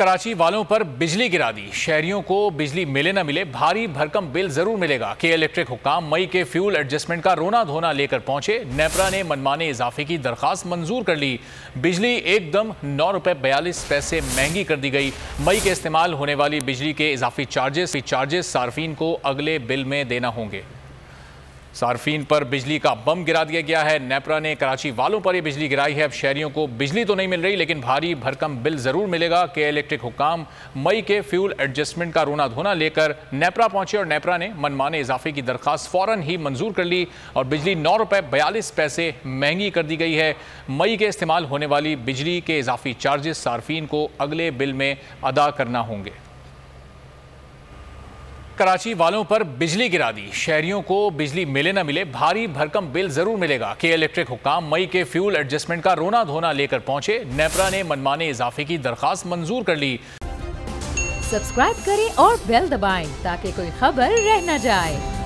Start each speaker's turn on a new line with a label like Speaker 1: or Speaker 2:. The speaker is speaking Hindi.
Speaker 1: कराची वालों पर बिजली गिरा दी। शहरियों को बिजली मिले न मिले, भारी भरकम बिल जरूर मिलेगा। के इलेक्ट्रिक हुक्काम मई के फ्यूल एडजस्टमेंट का रोना धोना लेकर पहुंचे। नेपरा ने मनमाने इजाफे की दरखास्त मंजूर कर ली। बिजली एकदम ₹9.42 महंगी कर दी गई। मई के इस्तेमाल होने वाली बिजली के इजाफी चार्जेस सार्फिन को अगले बिल में देना होंगे। सार्फिन पर बिजली का बम गिरा दिया गया है। नेपरा ने कराची वालों पर यह बिजली गिराई है। अब शहरियों को बिजली तो नहीं मिल रही, लेकिन भारी भरकम बिल जरूर मिलेगा। के इलेक्ट्रिक हुक्काम मई के फ्यूल एडजस्टमेंट का रोना धोना लेकर नेपरा पहुंचे और नेपरा ने मनमाने इजाफे की दरखास्त फौरन ही मंजूर कर ली और बिजली ₹9.42 महंगी कर दी गई है। मई के इस्तेमाल होने वाली बिजली के इजाफी चार्जेस सार्फिन को अगले बिल में अदा करना होंगे। कराची वालों पर बिजली गिरा दी। शहरियों को बिजली मिले न मिले, भारी भरकम बिल जरूर मिलेगा। के इलेक्ट्रिक हुक्काम मई के फ्यूल एडजस्टमेंट का रोना धोना लेकर पहुंचे। नेपरा ने मनमाने इजाफे की दरखास्त मंजूर कर ली।
Speaker 2: सब्सक्राइब करें और बेल दबाएं ताकि कोई खबर रह न जाए।